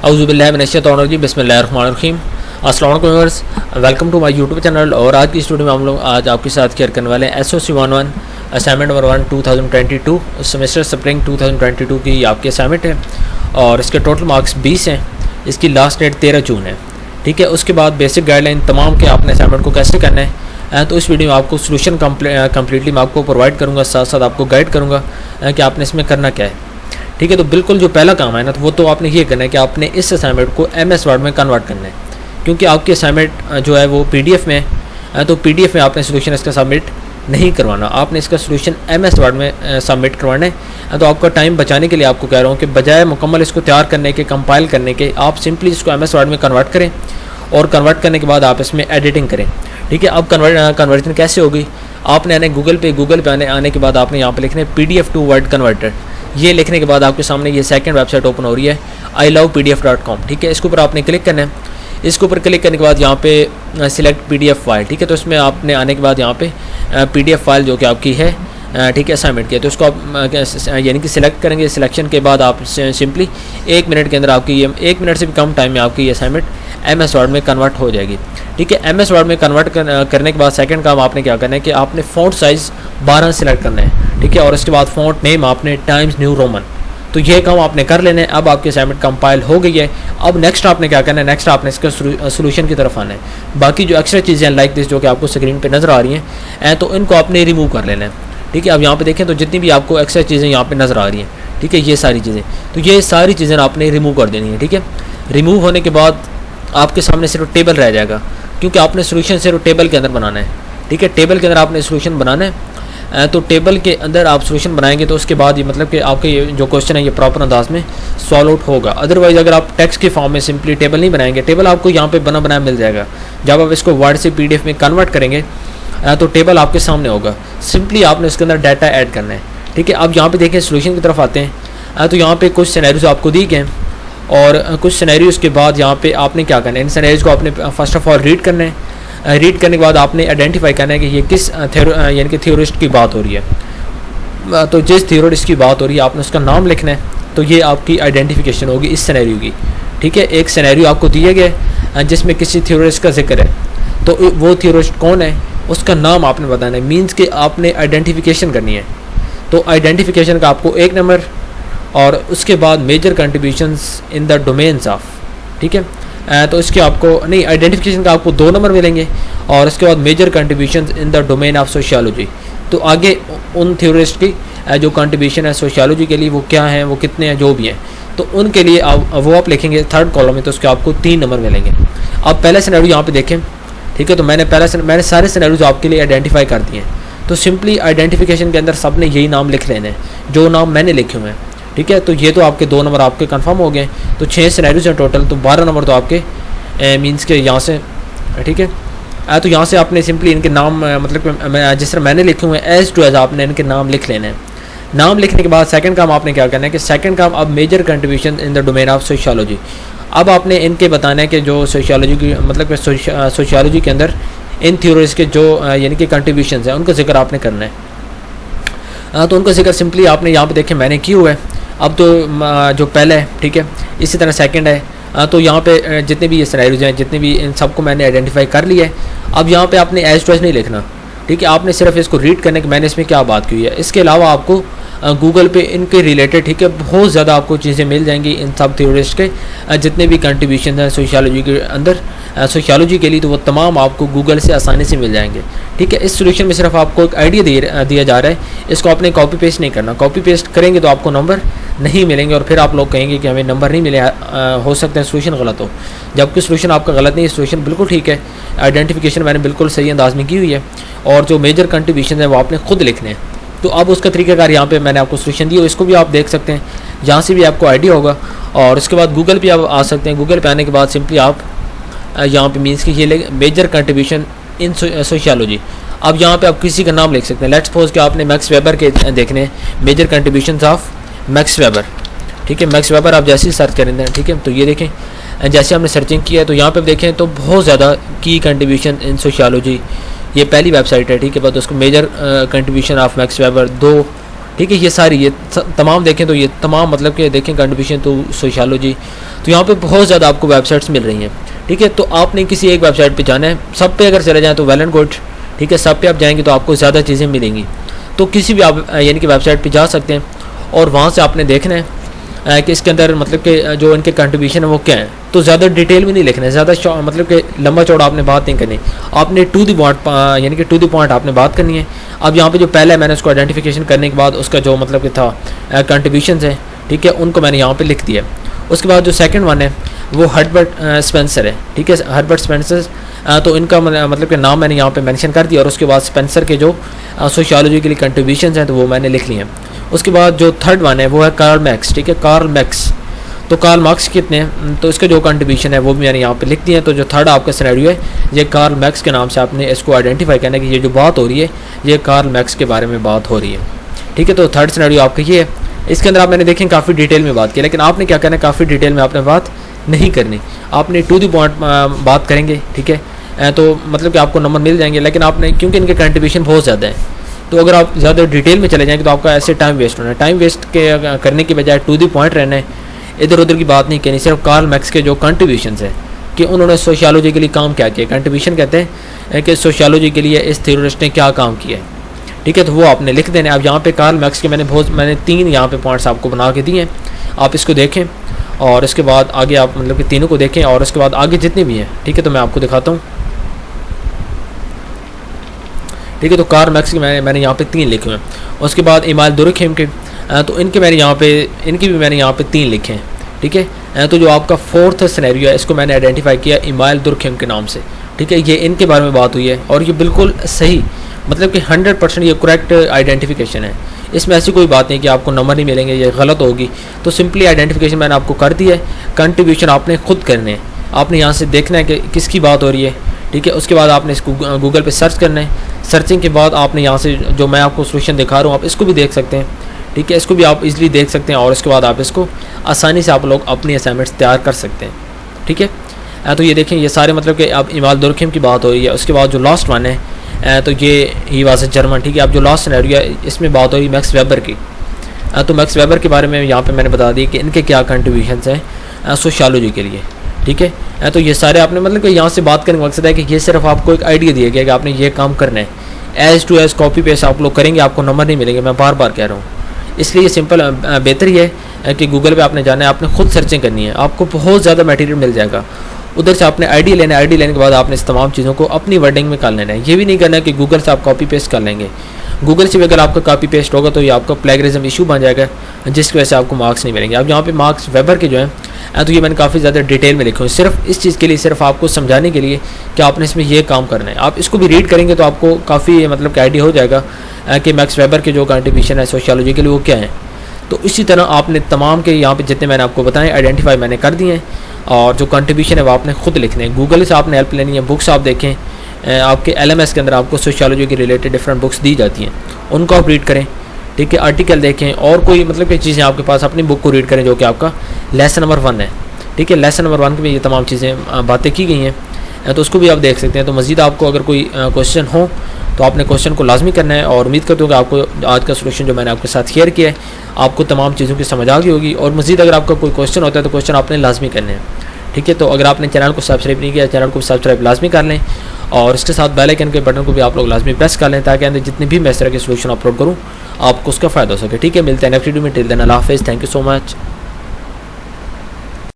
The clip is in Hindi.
औज़ुबिल्लाहि बिस्मिल्लाहिर्रहमानिर्रहीम। अस्सलाम वालेकुम viewers, welcome to my YouTube channel. और आज की इस वीडियो में हम लोग आज आपके साथ शेयर करने वाले हैं SOC11 assignment number 1 2022 semester spring 2022 की आपकी असाइनमेंट है और इसके टोटल मार्क्स 20 हैं। इसकी लास्ट डेट 13 जून है। ठीक है, उसके बाद बेसिक गाइडलाइन तमाम के आपने असाइनमेंट को कैसे करना है तो इस वीडियो में आपको सोल्यूशन कम्प्लीटली मैं आपको प्रोवाइड करूँगा, साथ साथ आपको गाइड करूँगा कि आपने इसमें करना क्या है। ठीक है, तो बिल्कुल जो पहला काम है ना, तो वो तो आपने ये करना है कि आपने इस असाइनमेंट को MS वर्ड में कन्वर्ट करना है, क्योंकि आपकी असाइनमेंट जो है वो PDF में है। तो PDF में आपने सोल्यूशन इसका सबमिट नहीं करवाना, आपने इसका सोल्यूशन MS वर्ड में सबमिट करवाना है। तो आपका टाइम बचाने के लिए आपको कह रहा हूँ कि बजाय मुकम्मल इसको तैयार करने के, कंपाइल करने के, आप सिंपली इसको MS वर्ड में कन्वर्ट करें और कन्वर्ट करने के बाद आप इसमें एडिटिंग करें। ठीक है, अब कन्वर्जन कैसे होगी, आपने आने गूगल पे आने के बाद आपने यहाँ पे लिखना है PDF टू वर्ड कन्वर्टर। ये लिखने के बाद आपके सामने ये सेकंड वेबसाइट ओपन हो रही है ilovepdf.com। ठीक है, इसके ऊपर आपने क्लिक करना है। इसके ऊपर क्लिक करने के बाद यहाँ पे सिलेक्ट PDF फाइल। ठीक है, तो इसमें आपने आने के बाद यहाँ पे PDF फाइल जो कि आपकी है, ठीक है, असाइनमेंट की है, तो उसको आप यानी कि सिलेक्ट करेंगे। सिलेक्शन के बाद आप सिंपली 1 मिनट के अंदर आपकी ये 1 मिनट से भी कम टाइम में आपकी ये असाइनमेंट MS वर्ड में कन्वर्ट हो जाएगी। ठीक है, MS वर्ड में कन्वर्ट करने के बाद सेकंड काम आपने क्या करना है कि आपने फ़ॉन्ट साइज़ 12 सेलेक्ट करना है। ठीक है, और इसके बाद फ़ॉन्ट नेम आपने टाइम्स न्यू रोमन, तो ये काम आपने कर लेना है। अब आपकी असाइनमेंट कंपाइल हो गई है। अब नेक्स्ट आपने क्या करना है, नेक्स्ट आपने इसका सोल्यूशन की तरफ आना है। बाकी जो एक्स्ट्रा चीज़ें लाइक दिस जो कि आपको स्क्रीन पे नज़र आ रही हैं तो इनको आपने रिमूव कर लेना है। ठीक है, अब यहाँ पे देखें तो जितनी भी आपको एक्स्ट्रा चीज़ें यहाँ पे नज़र आ रही हैं, ठीक है, ये सारी चीज़ें, तो ये सारी चीज़ें आपने रिमूव कर देनी है। ठीक है, रिमूव होने के बाद आपके सामने सिर्फ टेबल रह जाएगा, क्योंकि आपने सोल्यूशन सिर्फ टेबल के अंदर बनाना है। ठीक है, टेबल के अंदर आपने सोल्यूशन बनाना है। तो टेबल के अंदर आप सोल्यूशन बनाएंगे तो उसके बाद ये मतलब कि आपके ये जो क्वेश्चन है ये प्रॉपर अंदाज में सॉल्व आउट होगा। अदरवाइज़ अगर आप टेक्स्ट के फॉर्म में सिंपली टेबल नहीं बनाएंगे, टेबल आपको यहाँ पे बना बनाया मिल जाएगा। जब आप इसको वर्ड से PDF में कन्वर्ट करेंगे तो टेबल आपके सामने होगा। सिंपली आपने उसके अंदर डाटा ऐड करना है। ठीक है, अब यहाँ पे देखें सोल्यूशन की तरफ आते हैं तो यहाँ पे कुछ सिनेरियोज आपको दी गए हैं और कुछ सिनेरियोज के बाद यहाँ पे आपने क्या करना है, इन सिनेरियोज को आपने फर्स्ट ऑफ ऑल रीड करना है। रीड करने के बाद आपने आइडेंटिफाई करना है कि ये किस यानी कि थ्योरिस्ट की बात हो रही है। तो जिस थ्योरिस्ट की बात हो रही है आपने उसका नाम लिखना है, तो ये आपकी आइडेंटिफिकेशन होगी इस सिनेरियो की। ठीक है, एक सिनेरियो आपको दिया गया है जिसमें किसी थ्योरिस्ट का जिक्र है, तो वो थ्योरिस्ट कौन है उसका नाम आपने बताना है, मीन्स कि आपने आइडेंटिफिकेशन करनी है। तो आइडेंटिफिकेशन का आपको 1 नंबर और उसके बाद major contributions in the domains of, ठीक है, तो इसके आपको नहीं, आइडेंटिफिकेशन का आपको 2 नंबर मिलेंगे और उसके बाद major contributions in the domain of sociology. तो आगे उन थ्योरिस्ट की जो कंट्रीब्यूशन है सोशियोलॉजी के लिए वो क्या है, वो कितने हैं, जो भी हैं, तो उनके लिए वो आप लिखेंगे 3rd कॉलम में, तो उसके आपको 3 नंबर मिलेंगे। अब पहला सिनेरियो यहाँ पे देखें। ठीक है, तो मैंने सारे सिनेरियोज आपके लिए आइडेंटिफाई कर दिए हैं। तो सिंपली आइडेंटिफिकेशन के अंदर सब ने यही नाम लिख लेने हैं जो नाम मैंने लिखे हुए हैं। ठीक है, तो ये तो आपके 2 नंबर आपके कंफर्म हो गए। तो 6 सिनेरियोज हैं टोटल, तो 12 नंबर तो आपके मींस के यहाँ से। ठीक है, तो यहाँ से आपने सिंपली इनके नाम मतलब जिस तरह मैंने लिखे हुए हैं एज टू एज आपने इनके नाम लिख लेने हैं। नाम लिखने के बाद सेकंड काम आपने क्या करना है कि सेकंड काम अब major contribution in the domain of sociology. अब आपने इनके बताना है कि जो सोशियोलॉजी की मतलब सोशियोलॉजी के अंदर इन थ्योरीज के जो यानी कि कंट्रीब्यूशन है उनका जिक्र आपने करना है। तो उनका जिक्र सिंपली आपने यहाँ पे देखें मैंने किया हुआ है। अब तो जो पहला है, ठीक है, इसी तरह सेकंड है। तो यहाँ पे जितने भी ये सिनेरियोज हैं, जितने भी इन सबको मैंने आइडेंटिफाई कर लिया है। अब यहाँ पे आपने एज टू एज नहीं लिखना। ठीक है, आपने सिर्फ इसको रीड करने कि मैंने इसमें क्या बात की है। इसके अलावा आपको गूगल पे इनके रिलेटेड, ठीक है, बहुत ज़्यादा आपको चीज़ें मिल जाएंगी इन सब थ्योरिस्ट के जितने भी कंट्रीब्यूशन हैं सोशियोलॉजी के अंदर, सोशियोलॉजी के लिए, तो वो तमाम आपको गूगल से आसानी से मिल जाएंगे। ठीक है, इस सोल्यूशन में सिर्फ आपको एक आइडिया दिया जा रहा है, इसको आपने कॉपी पेस्ट नहीं करना। कॉपी पेस्ट करेंगे तो आपको नंबर नहीं मिलेंगे और फिर आप लोग कहेंगे कि हमें नंबर नहीं मिले, हो सकता है सोल्यूशन गलत हो, जबकि सोल्यूशन आपका गलत नहीं है, सोल्यूशन बिल्कुल ठीक है। आइडेंटिफिकेशन मैंने बिल्कुल सही अंदाज में की हुई है और जो मेजर कंट्रीब्यूशन है वो आपने खुद लिखने हैं। तो अब उसका तरीकाकार यहाँ पे मैंने आपको सोल्यूशन दिया, इसको भी आप देख सकते हैं, जहाँ से भी आपको आइडिया होगा। और उसके बाद गूगल पे आप आ सकते हैं। गूगल पे आने के बाद सिंपली आप यहाँ पे मीन्स कि ये मेजर कंट्रीब्यूशन इन सोशियोलॉजी, अब यहाँ पे आप किसी का नाम लिख सकते हैं। लेट्स सपोज कि आपने मैक्स वेबर के देखने हैं, major contributions of Max Weber. ठीक है, मैक्स वेबर आप जैसे ही सर्च करेंगे, ठीक है, तो ये देखें जैसे हमने सर्चिंग किया है तो यहाँ पे देखें तो बहुत ज़्यादा की कंट्रीब्यूशन इन सोशियोलॉजी, ये पहली वेबसाइट है। ठीक है, बस उसको major contribution of Max Weber 2, ठीक है। ये सारी ये तमाम देखें तो ये तमाम मतलब कि देखें कंट्रीब्यूशन टू सोशियोलॉजी, तो यहाँ पे बहुत ज़्यादा आपको वेबसाइट्स मिल रही हैं। ठीक है, तो आपने किसी एक वेबसाइट पे जाना है, सब पे अगर चले जाएँ तो वेल एंड गुड। ठीक है, सब पे आप जाएंगे तो आपको ज़्यादा चीज़ें मिलेंगी। तो किसी भी आप यानी कि वेबसाइट पे जा सकते हैं और वहाँ से आपने देखना है कि इसके अंदर मतलब कि जो इनके कंट्रीब्यूशन है वो क्या है। तो ज़्यादा डिटेल में नहीं लिखना है, ज़्यादा मतलब कि लंबा चौड़ा आपने बात नहीं करनी, आपने टू द पॉइंट यानी कि टू द पॉइंट आपने बात करनी है। अब यहाँ पे जो पहले मैंने उसको आइडेंटिफिकेशन करने के बाद उसका जो मतलब कि था कंट्रीब्यूशन है, ठीक है, उनको मैंने यहाँ पे लिख दिया। उसके बाद जो सेकंड वन है वो हर्बर्ट स्पेंसर है। ठीक है, हर्बर्ट स्पेंसर, तो इनका मतलब कि नाम मैंने यहाँ पे मेंशन कर दिया और उसके बाद स्पेंसर के जो सोशियोलॉजी के लिए कंट्रीब्यूशन हैं तो वो मैंने लिख लिए हैं। उसके बाद जो थर्ड वन है वो है कार्ल मैक्स। ठीक है, कार्ल मैक्स, तो कार्ल मार्क्स कितने हैं, तो इसका जो कंट्रीब्यूशन है वो भी मैंने यहाँ पे लिख दिया है। तो जो थर्ड आपका सिनेरियो है ये कार्ल मैक्स के नाम से आपने इसको आइडेंटिफाई करना है कि ये जो बात हो रही है ये कार्ल मैक्स के बारे में बात हो रही है। ठीक है, तो थर्ड सिनेरियो आपका ये है। इसके अंदर आप मैंने देखें काफ़ी डिटेल में बात की, लेकिन आपने क्या करना है, काफ़ी डिटेल में आपने बात नहीं करनी, आपने टू द पॉइंट बात करेंगे। ठीक है, तो मतलब कि आपको नंबर मिल जाएंगे, लेकिन आपने क्योंकि इनके कंट्रीब्यूशन बहुत ज़्यादा है तो अगर आप ज़्यादा डिटेल में चले जाएंगे तो आपका ऐसे टाइम वेस्ट होना है। टाइम वेस्ट के करने की बजाय टू द पॉइंट रहना है, इधर उधर की बात नहीं करनी। सिर्फ कार्ल मैक्स के जो कंट्रीब्यूशन है कि उन्होंने सोशियोलॉजी के लिए काम क्या किया, कंट्रीब्यूशन कहते हैं कि सोशियोलॉजी के लिए इस थ्योरिस्ट ने क्या काम किया है। ठीक है, तो वो आपने लिख देना है। अब यहाँ पे कार्ल मैक्स के मैंने 3 यहाँ पे पॉइंट्स आपको बना के दिए हैं, आप इसको देखें और इसके बाद आगे आप मतलब कि तीनों को देखें और उसके बाद आगे जितने भी हैं। ठीक है, तो मैं आपको दिखाता हूँ। ठीक है, तो कार्ल मैक्स के मैंने यहाँ पे 3 लिखे हुए हैं। उसके बाद इमाइल दुर्कहेम के, तो इनके मैंने यहाँ पे इनकी भी मैंने यहाँ पे 3 लिखे हैं। ठीक है, तो जो आपका फोर्थ सिनेरियो है इसको मैंने आइडेंटिफाई किया इमाइल दुर्कहेम के नाम से। ठीक है, ये इनके बारे में बात हुई है और ये बिल्कुल सही मतलब कि 100% ये करेक्ट आइडेंटिफिकेशन है। इसमें ऐसी कोई बात नहीं कि आपको नंबर नहीं मिलेंगे, ये गलत होगी। तो सिंपली आइडेंटिफिकेशन मैंने आपको कर दी है, कंट्रीब्यूशन आपने खुद करने हैं। आपने यहाँ से देखना है कि किसकी बात हो रही है। ठीक है, उसके बाद आपने इसको गूगल पे सर्च करना है। सर्चिंग के बाद आपने यहाँ से जो मैं आपको सोल्यूशन दिखा रहा हूँ आप इसको भी देख सकते हैं। ठीक है, इसको भी आप इजीली देख सकते हैं और उसके बाद आप इसको आसानी से आप लोग अपनी असाइनमेंट्स तैयार कर सकते हैं। ठीक है, तो ये देखें ये सारे मतलब कि अब इमाइल दुर्कहेम की बात हो रही है। उसके बाद जो लास्ट वन है तो ये ही वाज जर्मन। ठीक है, अब जो लास्ट सिनेरियो है इसमें बात हो रही है मैक्स वेबर की। तो मैक्स वेबर के बारे में यहाँ पे मैंने बता दी कि इनके क्या कंट्रीब्यूशंस हैं सोशियोलॉजी के लिए। ठीक है, तो ये सारे आपने मतलब कि यहाँ से बात करने का मकसद है कि ये सिर्फ आपको एक आइडिया दिया गया कि आपने ये काम करना है। Edge to edge copy paste आप लोग करेंगे आपको नंबर नहीं मिलेंगे, मैं बार बार कह रहा हूँ। इसलिए ये सिंपल बेहतर ही है कि गूगल पे आपने जाना है, आपने खुद सर्चिंग करनी है, आपको बहुत ज़्यादा मटेरियल मिल जाएगा। उधर से आपने आइडिया लेना है, आइडिया लेने के बाद आपने इस तमाम चीज़ों को अपनी वर्डिंग में कर लेना है। ये भी नहीं करना है कि गूगल से आप कॉपी पेस्ट कर लेंगे। गूगल से भी अगर आपका कॉपी पेस्ट होगा तो ये आपका प्लेगरिज्म इशू बन जाएगा जिसकी वजह से आपको मार्क्स नहीं मिलेंगे। अब यहाँ पे मार्क्स वेबर के जो हैं तो ये मैंने काफ़ी ज़्यादा डिटेल में लिखे हुए सिर्फ इस चीज़ के लिए, सिर्फ आपको समझाने के लिए कि आपने इसमें ये काम करना है। आप इसको भी रीड करेंगे तो आपको काफ़ी मतलब कि आइडिया हो जाएगा कि मैक्स वेबर के जो कंट्रीब्यूशन है सोशियोलॉजी के लिए वो क्या है। तो इसी तरह आपने तमाम के यहाँ पे जितने मैंने आपको बताएं आइडेंटिफाई मैंने कर दिए हैं और जो कंट्रीब्यूशन है वो आपने खुद लिखने हैं। गूगल से आपने हेल्प लेनी है, बुक्स आप देखें, आपके LMS के अंदर आपको सोशियोलॉजी के रिलेटेड डिफरेंट बुक्स दी जाती हैं, उनको आप रीड करें। ठीक है, आर्टिकल देखें और कोई मतलब कि चीज़ें आपके पास अपनी बुक को रीड करें जो कि आपका लेसन नंबर 1 है। ठीक है, लेसन नंबर 1 में ये तमाम चीज़ें बातें की गई हैं तो उसको भी आप देख सकते हैं। तो मज़ीद आपको अगर कोई क्वेश्चन हो तो आपने क्वेश्चन को लाजमी करना है और उम्मीद करता हूँ कि आपको आज का सोल्यूशन जो मैंने आपके साथ शेयर किया है आपको तमाम चीज़ों की समझ आ गई होगी। और मज़ीद अगर आपका कोई क्वेश्चन होता है तो क्वेश्चन आपने लाजमी करने हैं। ठीक है, तो अगर आपने चैनल को सब्सक्राइब नहीं किया चैनल को सब्सक्राइब लाजमी कर लें और इसके साथ बेल आइकन के बटन को भी आप लोग लाजमी प्रेस कर लें ताकि अंदर जितने भी मैं इस तरह के सोल्यूशन अपलोड करूँ आपको उसका फ़ायदा हो सके। ठीक है, मिलते हैं नेक्स्ट वीडियो में। टिल देन अल्लाह हाफिज़, थैंक यू सो मच।